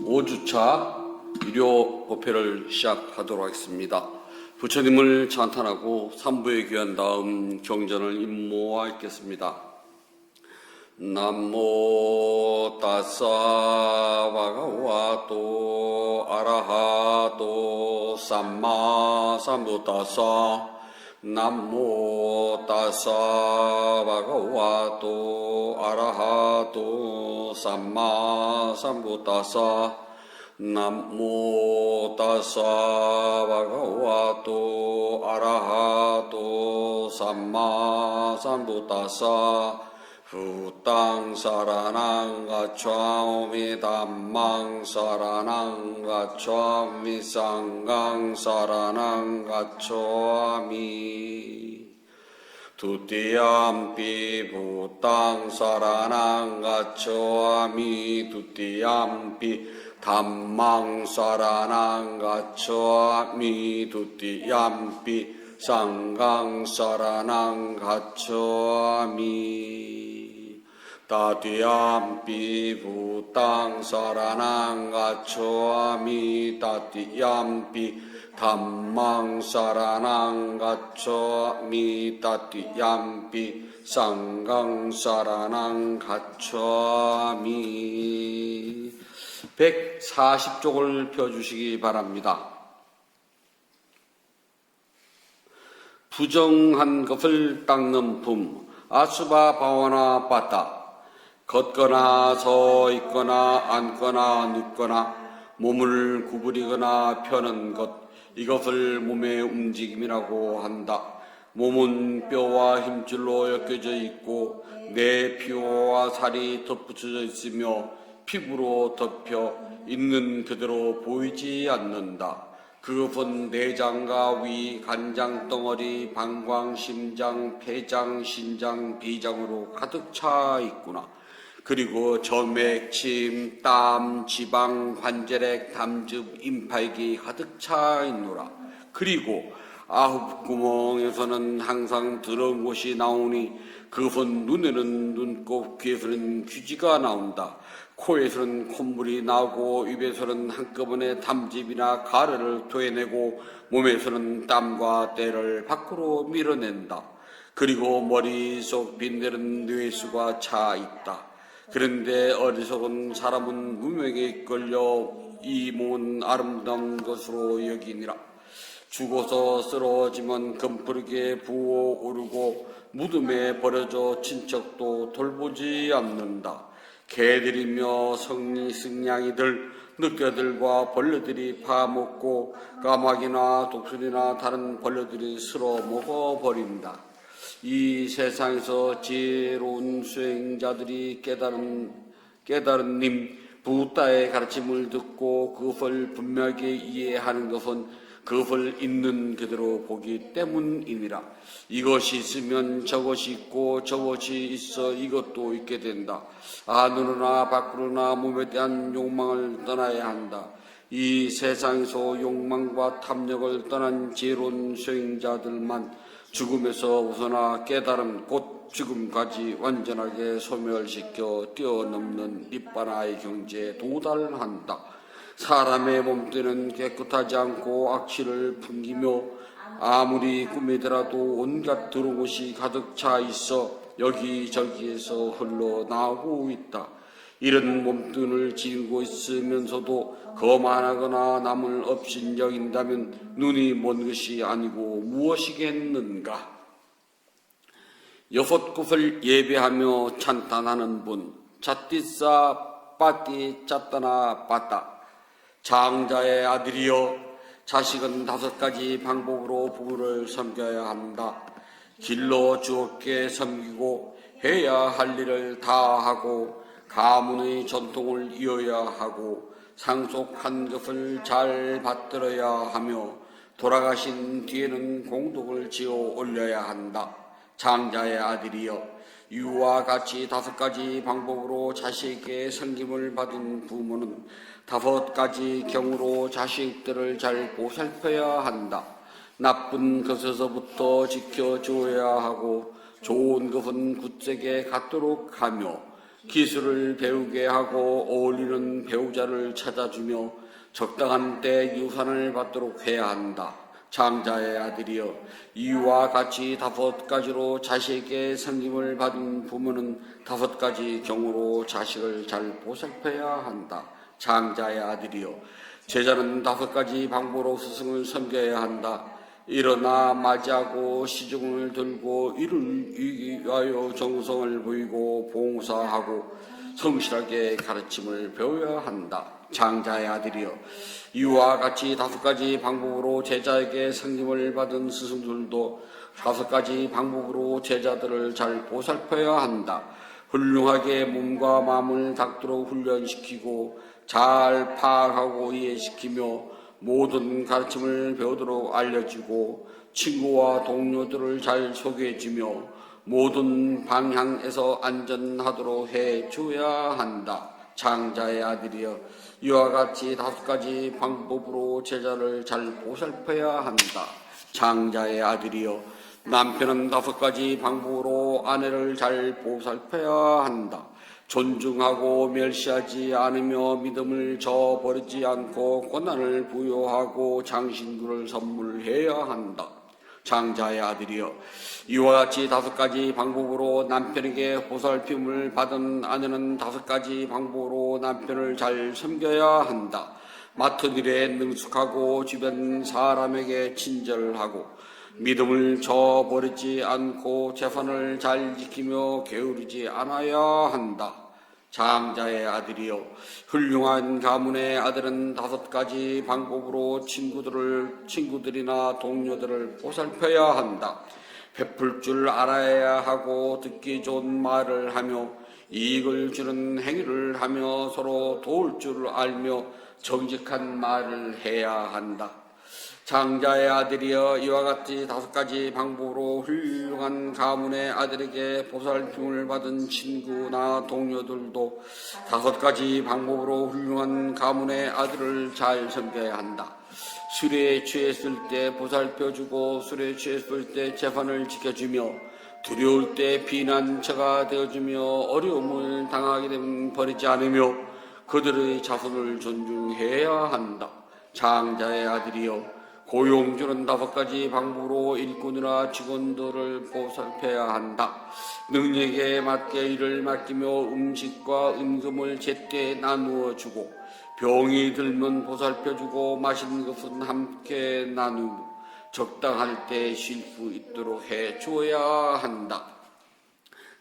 5주차 유료 법회를 시작하도록 하겠습니다. 부처님을 찬탄하고 3부에 귀한 다음 경전을 임모하겠습니다. 남모 따사 바가와또 아라하또 삼마 삼부따사 남모 따사 바가와또 아라하또 삼마 삼부따사 남모 따사 바가와또 아라하또 삼마 삼부따사 후땅 사라낭 가차오미 담망 사라낭 가차오미 상강 사라낭 가차오미 두띠암피 부땅 사라낭 가차오미 두띠암피 담망 사라낭 가차오미 두띠암피 상강 사라낭 가차오미 따띠암피 부땅 사라낭 가차오미 따띠암피 담망 사라낭 가차오미 따띠암피 상강 사라낭 가차오미 140쪽을 펴주시기 바랍니다. 부정한 것을 닦는 품 아수바 바와나 빠따 걷거나 서 있거나 앉거나 눕거나 몸을 구부리거나 펴는 것 이것을 몸의 움직임이라고 한다. 몸은 뼈와 힘줄로 엮여져 있고 내 피와 살이 덧붙여져 있으며 피부로 덮여 있는 그대로 보이지 않는다. 그것은 내장과 위, 간장 덩어리, 방광, 심장, 폐장, 신장, 비장으로 가득 차 있구나. 그리고 점액, 침, 땀, 지방, 관절액, 담즙, 임팔기 가득 차 있노라. 그리고 아홉구멍에서는 항상 더러운 것이 나오니 그것은 눈에는 눈곱, 귀에서는 귀지가 나온다. 코에서는 콧물이 나오고 입에서는 한꺼번에 담즙이나 가래를 토해내고 몸에서는 땀과 때를 밖으로 밀어낸다. 그리고 머릿속 빈대는 뇌수가 차 있다. 그런데 어리석은 사람은 무명에 이끌려 이 몸은 아름다운 것으로 여기니라. 죽어서 쓰러지면 금푸르게 부어오르고 무덤에 버려져 친척도 돌보지 않는다. 개들이며 승냥이들, 늑대들과 벌레들이 파먹고 까마귀나 독수리나 다른 벌레들이 쓸어 먹어버린다. 이 세상에서 지혜로운 수행자들이 깨달은 님 부다의 가르침을 듣고 그것을 분명하게 이해하는 것은 그것을 있는 그대로 보기 때문이니라. 이것이 있으면 저것이 있고 저것이 있어 이것도 있게 된다. 안으로나 밖으로나 몸에 대한 욕망을 떠나야 한다. 이 세상에서 욕망과 탐욕을 떠난 지혜로운 수행자들만 죽음에서 벗어나 깨달음 곧 죽음까지 완전하게 소멸시켜 뛰어넘는 니바나의 경지에 도달한다. 사람의 몸뚱이는 깨끗하지 않고 악취를 풍기며 아무리 꾸미더라도 온갖 더러운 것이 가득 차 있어 여기저기에서 흘러나오고 있다. 이런 몸뚱이를 지니고 있으면서도 거만하거나 남을 업신여긴다면 눈이 먼 것이 아니고 무엇이겠는가. 6곳을 예배하며 찬탄하는 분 차띠싸 빠띠 짜따나 빠따 장자의 아들이여 자식은 5가지 방법으로 부부를 섬겨야 한다. 길러 주옵게 섬기고 해야 할 일을 다 하고 가문의 전통을 이어야 하고 상속한 것을 잘 받들어야 하며 돌아가신 뒤에는 공덕을 지어 올려야 한다. 장자의 아들이여 이와 같이 5가지 방법으로 자식에게 섬김을 받은 부모는 5가지 경우로 자식들을 잘 보살펴야 한다. 나쁜 것에서부터 지켜줘야 하고 좋은 것은 굳세게 갖도록 하며 기술을 배우게 하고 어울리는 배우자를 찾아주며 적당한 때 유산을 받도록 해야 한다. 장자의 아들이여, 이와 같이 5가지로 자식에게 섬김을 받은 부모는 5가지 경우로 자식을 잘 보살펴야 한다. 장자의 아들이여, 제자는 5가지 방법으로 스승을 섬겨야 한다. 일어나 맞이하고 시중을 들고 이를 위하여 정성을 보이고 봉사하고 성실하게 가르침을 배워야 한다. 장자의 아들이여, 이와 같이 5가지 방법으로 제자에게 섬김을 받은 스승들도 5가지 방법으로 제자들을 잘 보살펴야 한다. 훌륭하게 몸과 마음을 닦도록 훈련시키고 잘 파악하고 이해시키며 모든 가르침을 배우도록 알려주고 친구와 동료들을 잘 소개해주며 모든 방향에서 안전하도록 해줘야 한다. 장자의 아들이여, 이와 같이 5가지 방법으로 제자를 잘 보살펴야 한다. 장자의 아들이여, 남편은 5가지 방법으로 아내를 잘 보살펴야 한다. 존중하고 멸시하지 않으며 믿음을 저버리지 않고 권한을 부여하고 장신구를 선물해야 한다. 장자의 아들이여, 이와 같이 5가지 방법으로 남편에게 보살핌을 받은 아내는 5가지 방법으로 남편을 잘 섬겨야 한다. 맡은 일에 능숙하고 주변 사람에게 친절하고 믿음을 저버리지 않고 재판을 잘 지키며 게으르지 않아야 한다. 장자의 아들이여, 훌륭한 가문의 아들은 5가지 방법으로 친구들이나 동료들을 보살펴야 한다. 베풀 줄 알아야 하고 듣기 좋은 말을 하며 이익을 주는 행위를 하며 서로 도울 줄 알며 정직한 말을 해야 한다. 장자의 아들이여, 이와 같이 5가지 방법으로 훌륭한 가문의 아들에게 보살핌을 받은 친구나 동료들도 5가지 방법으로 훌륭한 가문의 아들을 잘 섬겨야 한다. 술에 취했을 때 보살펴주고 술에 취했을 때 재판을 지켜주며 두려울 때 피난처가 되어주며 어려움을 당하게 되면 버리지 않으며 그들의 자손을 존중해야 한다. 장자의 아들이여, 고용주는 5가지 방법으로 일꾼이나 직원들을 보살펴야 한다. 능력에 맞게 일을 맡기며 음식과 임금을 제때 나누어 주고 병이 들면 보살펴주고 맛있는 것은 함께 나누고 적당할 때 쉴 수 있도록 해줘야 한다.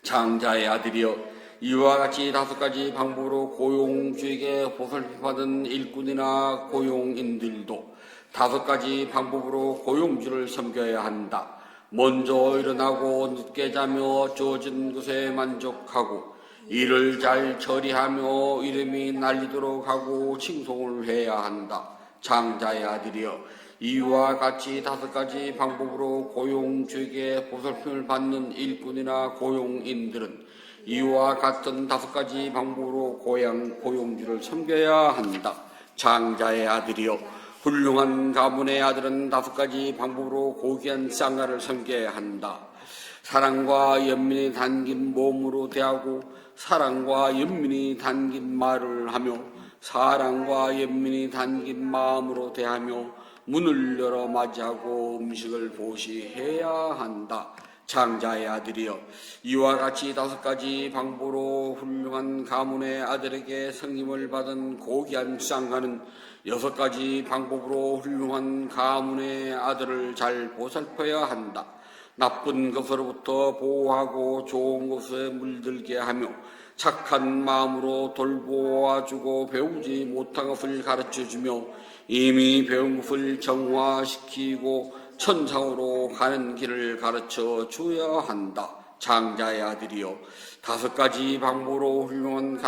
장자의 아들이여, 이와 같이 5가지 방법으로 고용주에게 보살펴받은 일꾼이나 고용인들도 5가지 방법으로 고용주를 섬겨야 한다. 먼저 일어나고 늦게 자며 주어진 것에 만족하고 일을 잘 처리하며 이름이 날리도록 하고 칭송을 해야 한다. 장자의 아들이여, 이와 같이 5가지 방법으로 고용주에게 보살핌을 받는 일꾼이나 고용인들은 이와 같은 5가지 방법으로 고용주를 섬겨야 한다. 장자의 아들이여, 훌륭한 가문의 아들은 5가지 방법으로 고귀한 쌍가를 섬겨야 한다. 사랑과 연민이 담긴 몸으로 대하고 사랑과 연민이 담긴 말을 하며 사랑과 연민이 담긴 마음으로 대하며 문을 열어 맞이하고 음식을 보시해야 한다. 장자의 아들이여, 이와 같이 5가지 방법으로 훌륭한 가문의 아들에게 성김을 받은 고귀한 쌍가는 6가지 방법으로 훌륭한 가문의 아들을 잘 보살펴야 한다. 나쁜 것으로부터 보호하고 좋은 것에 물들게 하며 착한 마음으로 돌보아주고 배우지 못한 것을 가르쳐주며 이미 배운 것을 정화시키고 천상으로 가는 길을 가르쳐 주어야 한다. 장자의 아들이여, 5가지 방법으로 훌륭한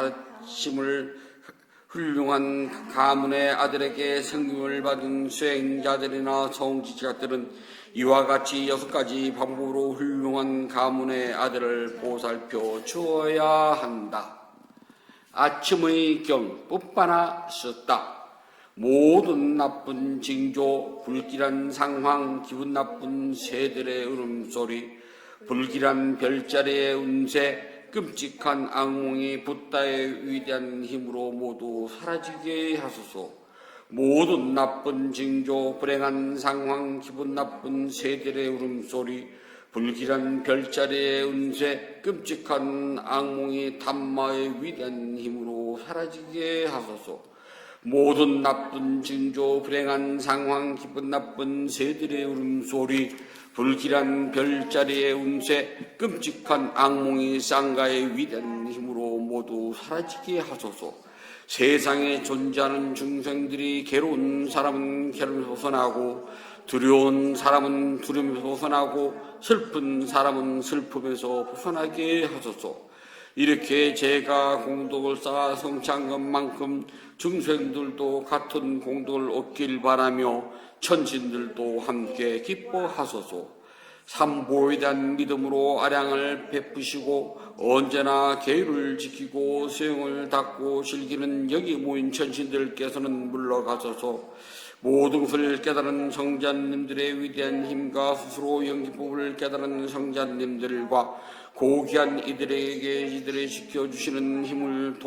훌륭한 가문의 아들에게 성김을 받은 수행자들이나 성지자들은 이와 같이 6가지 방법으로 훌륭한 가문의 아들을 보살펴 주어야 한다. 아침의 경 붓바나 썼다. 모든 나쁜 징조, 불길한 상황, 기분 나쁜 새들의 울음소리, 불길한 별자리의 운세, 끔찍한 악몽이 붓다의 위대한 힘으로 모두 사라지게 하소서. 모든 나쁜 징조, 불행한 상황, 기분 나쁜 새들의 울음소리, 불길한 별자리의 운세, 끔찍한 악몽이 담마의 위대한 힘으로 사라지게 하소서. 모든 나쁜 징조, 불행한 상황, 기분 나쁜 새들의 울음소리, 불길한 별자리의 운세, 끔찍한 악몽이 쌍가의 위대한 힘으로 모두 사라지게 하소서. 세상에 존재하는 중생들이 괴로운 사람은 괴로움에서 벗어나고, 두려운 사람은 두려움에서 벗어나고, 슬픈 사람은 슬픔에서 벗어나게 하소서. 이렇게 제가 공덕을 쌓아 성취한 것만큼 중생들도 같은 공덕을 얻길 바라며 천신들도 함께 기뻐하소서. 삼보에 대한 믿음으로 아량을 베푸시고 언제나 계율을 지키고 수행을 닦고 즐기는 여기 모인 천신들께서는 물러가소서. 모든 것을 깨달은 성자님들의 위대한 힘과 스스로 영기법을 깨달은 성자님들과 고귀한 이들을 지켜주시는 힘을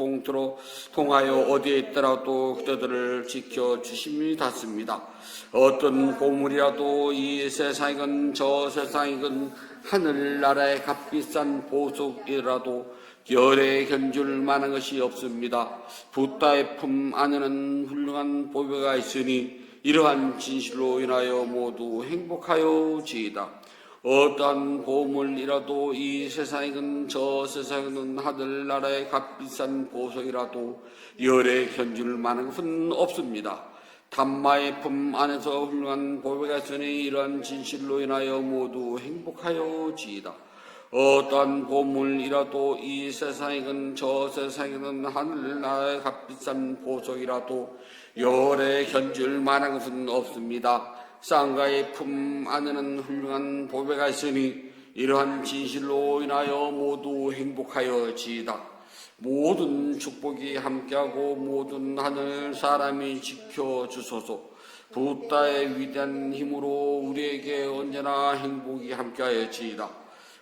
통하여 어디에 있더라도 그들을 지켜주심이 닿습니다. 어떤 보물이라도 이 세상이건 저 세상이건 하늘나라의 값비싼 보석이라도 열에 견줄 만한 것이 없습니다. 붓다의 품 안에는 훌륭한 보배가 있으니 이러한 진실로 인하여 모두 행복하여지이다. 어떠한 보물이라도 이 세상이건 저 세상이건 하늘나라의 값비싼 보석이라도 열에 견줄 만한 것은 없습니다. 담마의 품 안에서 훌륭한 보배가 있으니 이러한 진실로 인하여 모두 행복하여지이다. 어떠한 보물이라도 이 세상이건 저 세상이건 하늘나라의 값비싼 보석이라도 열에 견줄 만한 것은 없습니다. 쌍가의 품 안에는 훌륭한 보배가 있으니 이러한 진실로 인하여 모두 행복하여지이다. 모든 축복이 함께하고 모든 하늘 사람이 지켜주소서. 붓다의 위대한 힘으로 우리에게 언제나 행복이 함께하여지이다.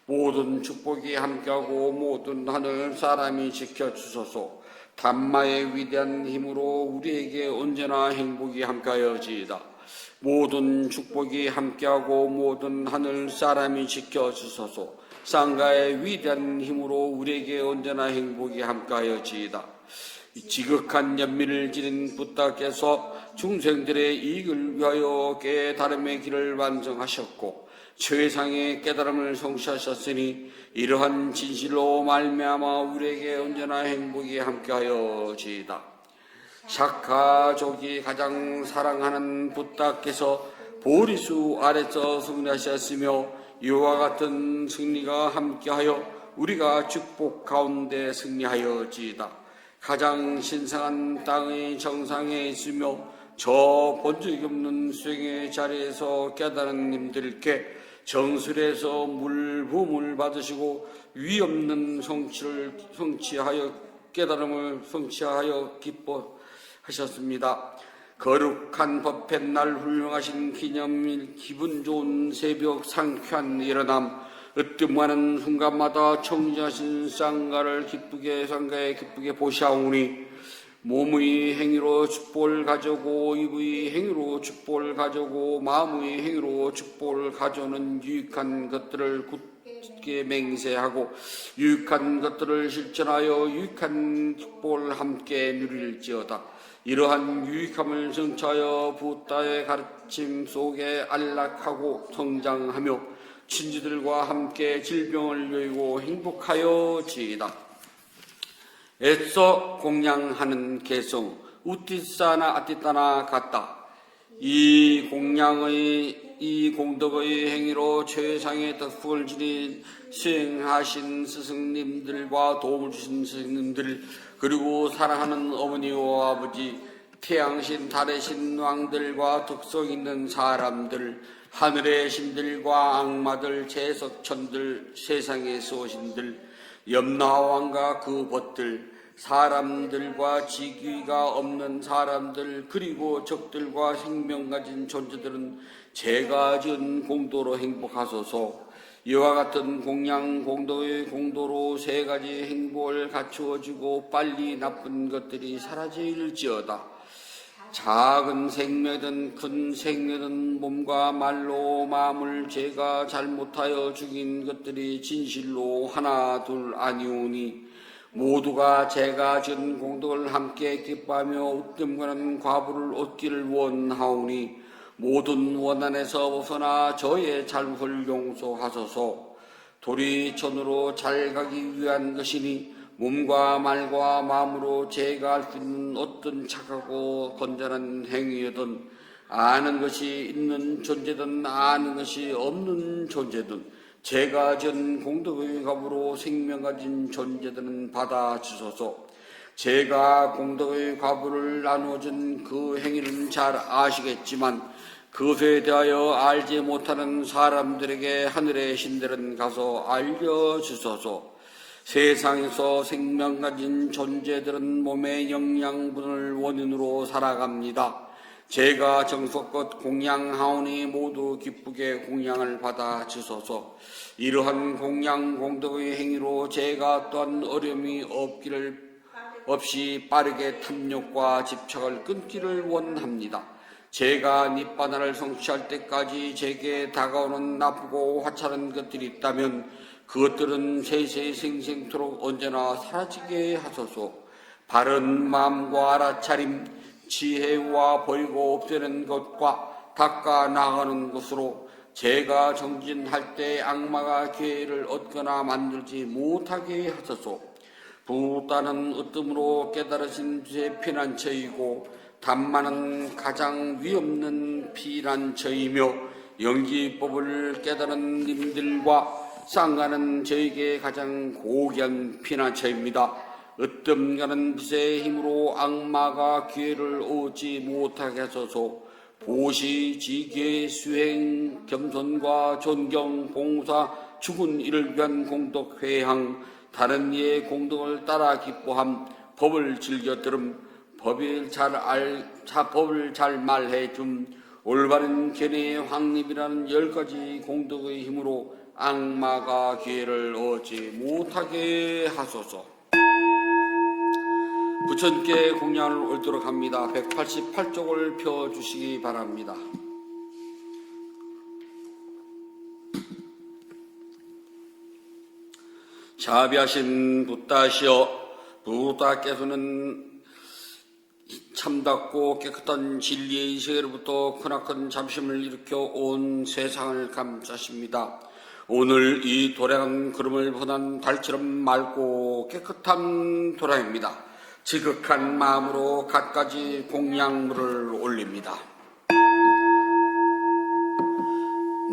모든 축복이 함께하고 모든 하늘 사람이 지켜주소서. 담마의 위대한 힘으로 우리에게 언제나 행복이 함께하여지이다. 모든 축복이 함께하고 모든 하늘 사람이 지켜주소서. 쌍가의 위대한 힘으로 우리에게 언제나 행복이 함께하여지이다. 지극한 연민을 지닌 붓다께서 중생들의 이익을 위하여 깨달음의 길을 완성하셨고 최상의 깨달음을 성취하셨으니 이러한 진실로 말미암아 우리에게 언제나 행복이 함께하여지이다. 샤카족이 가장 사랑하는 붓다께서 보리수 아래서 승리하셨으며 이와 같은 승리가 함께하여 우리가 축복 가운데 승리하여지이다. 가장 신성한 땅의 정상에 있으며 저 본적이 없는 수행의 자리에서 깨달은 님들께 정술에서 물부음을 받으시고 위없는 성취를 성취하여 깨달음을 성취하여 기뻐하셨습니다. 거룩한 법회 날 훌륭하신 기념일 기분 좋은 새벽 상쾌한 일어남 으뜸하는 순간마다 청지하신 쌍가에 기쁘게 보시오니 몸의 행위로 축복을 가져고 입의 행위로 축복을 가져고 마음의 행위로 축복을 가져오는 유익한 것들을 굳게 맹세하고 유익한 것들을 실천하여 유익한 축복을 함께 누릴지어다. 이러한 유익함을 성취하여 붓다의 가르침 속에 안락하고 성장하며 친지들과 함께 질병을 여의고 행복하여지이다. 애써 공양하는 개성 우티사나 아티타나 같다. 이 공덕의 행위로 최상의 덕분을 지닌 수행하신 스승님들과 도움을 주신 스승님들 그리고 사랑하는 어머니와 아버지 태양신 달의신 왕들과 덕성 있는 사람들 하늘의 신들과 악마들 제석천들 세상에서 오신들 염라왕과 그 벗들 사람들과 지귀가 없는 사람들 그리고 적들과 생명 가진 존재들은 제가 지은 공도로 행복하소서. 이와 같은 공양 공덕의 공도로 세 가지 행복을 갖추어지고 빨리 나쁜 것들이 사라질지어다. 작은 생매든 큰 생매든 몸과 말로 마음을 제가 잘못하여 죽인 것들이 진실로 하나 둘 아니오니 모두가 제가 지은 공덕을 함께 기뻐하며 웃음거는 과부를 얻기를 원하오니 모든 원한에서 벗어나 저의 잘못을 용서하소서. 도리천으로 잘 가기 위한 것이니 몸과 말과 마음으로 제가 할 수 있는 어떤 착하고 건전한 행위여든 아는 것이 있는 존재든 아는 것이 없는 존재든 제가 전 공덕의 값으로 생명 가진 존재들은 받아주소서. 제가 공덕의 값을 나누어준 그 행위는 잘 아시겠지만 그것에 대하여 알지 못하는 사람들에게 하늘의 신들은 가서 알려주소서. 세상에서 생명 가진 존재들은 몸의 영양분을 원인으로 살아갑니다. 제가 정성껏 공양하오니 모두 기쁘게 공양을 받아 주소서. 이러한 공양 공덕의 행위로 제가 또한 어려움이 없이 빠르게 탐욕과 집착을 끊기를 원합니다. 제가 니바나를 성취할 때까지 제게 다가오는 나쁘고 화창한 것들이 있다면 그것들은 세세 생생토록 언제나 사라지게 하소서. 바른 마음과 알아차림, 지혜와 버리고 없애는 것과 닦아 나가는 것으로 제가 정진할 때 악마가 기회를 얻거나 만들지 못하게 하소서. 부다는 으뜸으로 깨달으신 제 피난처이고 단만은 가장 위없는 피난처이며 영지법을 깨달은 님들과 쌍가는 저에게 가장 고귀한 피난처입니다. 으뜸가는 빛의 힘으로 악마가 기회를 얻지 못하게 하소서. 보시, 지계, 수행, 겸손과 존경, 봉사, 죽은 이를 위한 공덕 회향, 다른 이의 공덕을 따라 기뻐함, 법을 즐겨 들음, 법을 잘 말해줌, 올바른 견해의 확립이라는 10가지 공덕의 힘으로 악마가 기회를 얻지 못하게 하소서. 부처님께 공양을 올도록 합니다. 188쪽을 펴주시기 바랍니다. 자비하신 붓다시여, 부다께서는 참답고 깨끗한 진리의 세계로부터 크나큰 잠심을 일으켜 온 세상을 감싸십니다. 오늘 이 도량은 구름을 보난 달처럼 맑고 깨끗한 도량입니다. 지극한 마음으로 갖가지 공양물을 올립니다.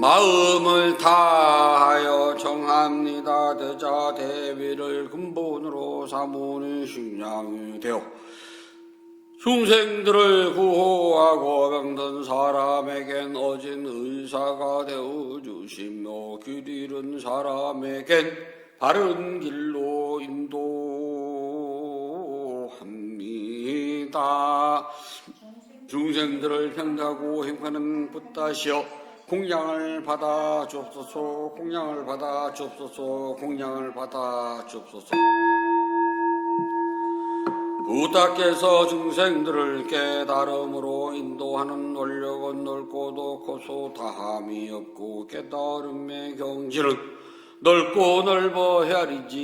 마음을 다하여 정합니다. 대자 대비를 근본으로 삼으니 식량이 되어 흉생들을 구호하고 병든 사람에겐 어진 의사가 되어 주시며 길 잃은 사람에겐 바른 길로 인도합니다. 중생들을 평가하고 행하는 붓다시여, 공양을 받아 주옵소서. 공양을 받아 주옵소서. 공양을 받아 주옵소서. 부다께서 중생들을 깨달음으로 인도하는 원력은 넓고도 커서 다함이 없고 깨달음의 경지는 넓고 넓어 헤아리지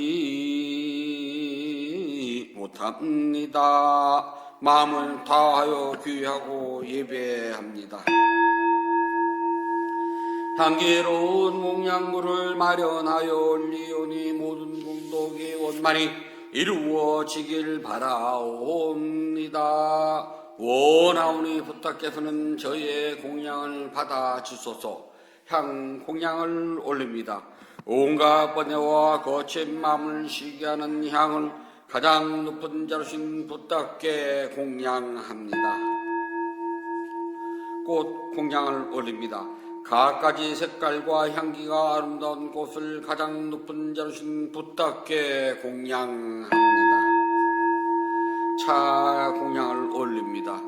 못합니다. 마음을 다하여 귀하고 예배합니다. 향기로운 공양물을 마련하여 올리오니 모든 공덕이 원만히 이루어지길 바라옵니다. 원하오니 붓다께서는 저의 공양을 받아 주소서. 향 공양을 올립니다. 온갖 번뇌와 거친 마음을 쉬게 하는 향을 가장 높은 자루신 붓다께 공양합니다. 꽃 공양을 올립니다. 갖가지 색깔과 향기가 아름다운 꽃을 가장 높은 자루신 붓다께 공양합니다. 차 공양을 올립니다.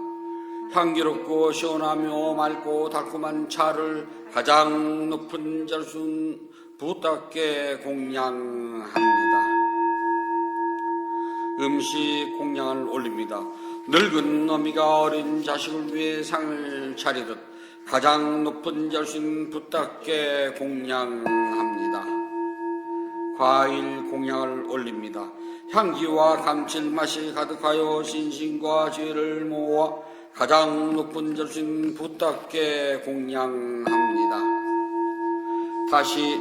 향기롭고 시원하며 맑고 달콤한 차를 가장 높은 자루신 부탁께 공양합니다. 음식 공양을 올립니다. 늙은 어미가 어린 자식을 위해 상을 차리듯 가장 높은 자신 부탁께 공양합니다. 과일 공양을 올립니다. 향기와 감칠맛이 가득하여 신신과 죄를 모아 가장 높은 자신 부탁께 공양합니다. 다시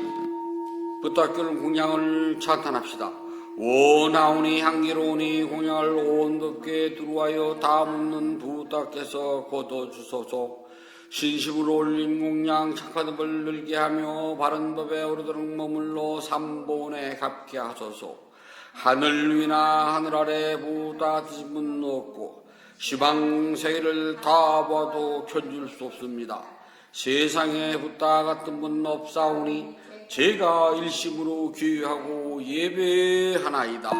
부탁교를 공양을 찬탄합시다. 원하오니 향기로우니 공양을 온겁게 들어와여 다없는 부탁께서 거둬주소서. 신심으로 올린 공양 착한 법을 늘게 하며 바른 법에 오르도록 머물러 삼본에 갚게 하소서. 하늘 위나 하늘 아래 보다 드신 분 없고 시방세계를 다 봐도 견줄 수 없습니다. 세상에 부탁 같은 분 없사오니 제가 일심으로 귀하고 예배하나이다.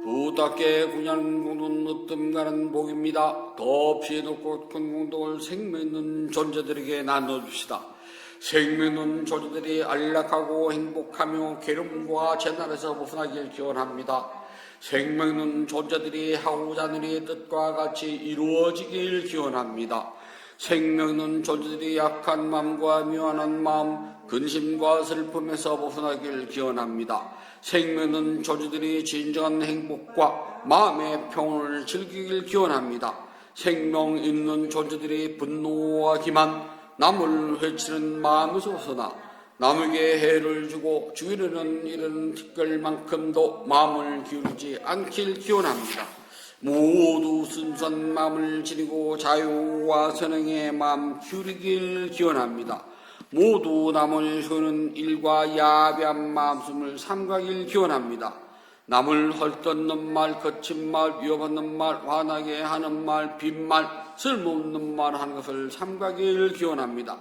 부탁께 군양 공동 으뜸가는 복입니다. 더 없이 높고 큰 공덕을 생명 있는 존재들에게 나눠줍시다. 생명 있는 존재들이 안락하고 행복하며 괴로움과 재난에서 벗어나길 기원합니다. 생명 있는 존재들이 하고자 하는 이의 뜻과 같이 이루어지길 기원합니다. 생명 있는 존재들이 약한 마음과 미안한 마음, 근심과 슬픔에서 벗어나길 기원합니다. 생명 있는 존재들이 진정한 행복과 마음의 평온을 즐기길 기원합니다. 생명 있는 존재들이 분노와 기만, 남을 해치는 마음에서 벗어나 남에게 해를 주고 주의려는 이런 특별만큼도 마음을 기울이지 않길 기원합니다. 모두 순수한 마음을 지니고 자유와 선행의 마음 기울이길 기원합니다. 모두 남을 효는 일과 야비한 마음씀을 삼가길 기원합니다. 남을 헐뜯는 말, 거친 말, 위협하는 말, 화나게 하는 말, 빈말, 쓸모없는 말 하는 것을 삼가길 기원합니다.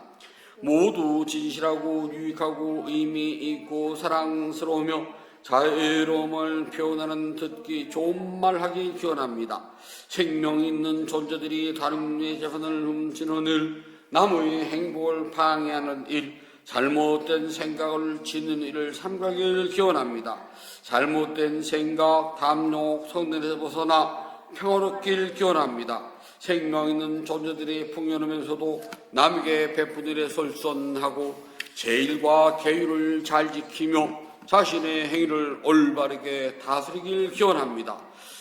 모두 진실하고 유익하고 의미 있고 사랑스러우며 자애로움을 표현하는 듣기 좋은 말 하기 기원합니다. 생명 있는 존재들이 다른 이의 재산을 훔치는 일, 남의 행복을 방해하는 일, 잘못된 생각을 짓는 일을 삼가길 기원합니다. 잘못된 생각, 탐욕, 성능에서 벗어나 평화롭길 기원합니다. 생명 있는 존재들이 풍요하면서도 남에게 베푼 일에 솔선하고 제일과 계율을 잘 지키며 자신의 행위를 올바르게 다스리길 기원합니다.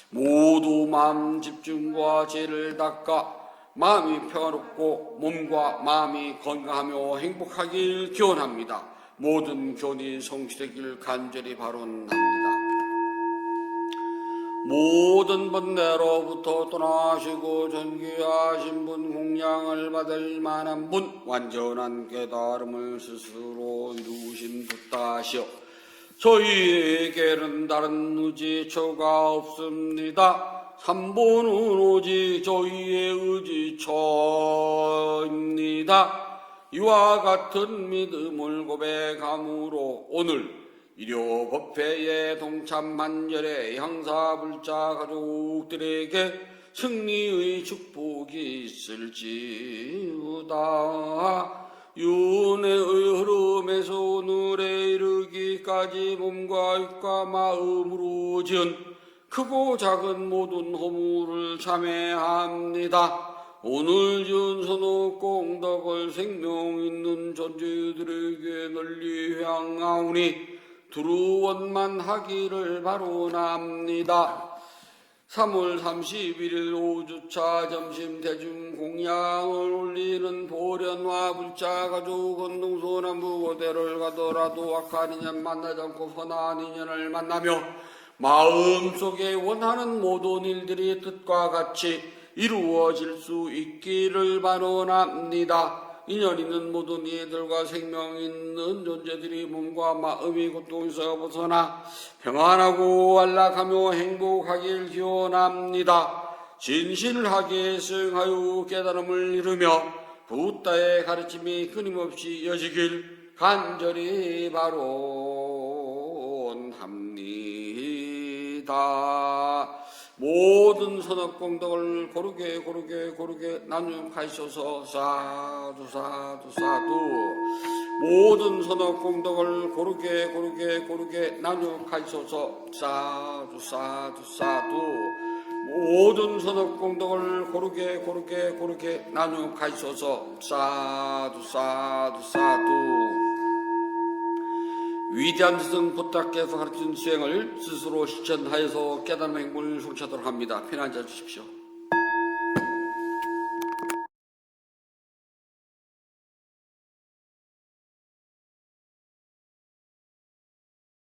모두 마음 집중과 죄를 닦아 마음이 평화롭고 몸과 마음이 건강하며 행복하길 기원합니다. 모든 교훈이 성취되길 간절히 바론합니다. 모든 번뇌로부터 떠나시고 존귀하신 분, 공양을 받을 만한 분, 완전한 깨달음을 스스로 이루신 부다시오. 저희에게는 다른 의지처가 없습니다. 삼본은 오직 저희의 의지처입니다. 이와 같은 믿음을 고백함으로 오늘 일요법회에 동참한 열의 형사불자 가족들에게 승리의 축복이 있을지우다. 윤회의 흐름에서 오늘에 이르기까지 몸과 육과 마음으로 지은 크고 작은 모든 허물을 참회합니다. 오늘 지은 선호 공덕을 생명 있는 존재들에게 널리 향하오니 두루원만 하기를 바로납니다. 3월 31일 5주차 점심 대중 공양을 올리는 보련화 불자 가족 건동소 남부고대를 가더라도 악한 인연 만나지 않고 선한 인연을 만나며 마음속에 원하는 모든 일들이 뜻과 같이 이루어질 수 있기를 바라옵니다. 인연 있는 모든 이들과 생명 있는 존재들이 몸과 마음이 고통에서 벗어나 평안하고 안락하며 행복하길 기원합니다. 진실하게 수행하여 깨달음을 이루며 부다의 가르침이 끊임없이 이어지길 간절히 바론합니다. 모든 선업공덕을 고르게 나누어 가시소서. 사두 사두 사두. 모든 선업공덕을 고르게 나누어 가시소서. 사두 사두 사두. 모든 선업공덕을 고르게 나누어 가시소서. 사두 사두 사두. 위대한 스승 부탁께서 가르친 수행을 스스로 실천하여서 깨달은 행복을 성취하도록 합니다. 편안히 앉아 주십시오.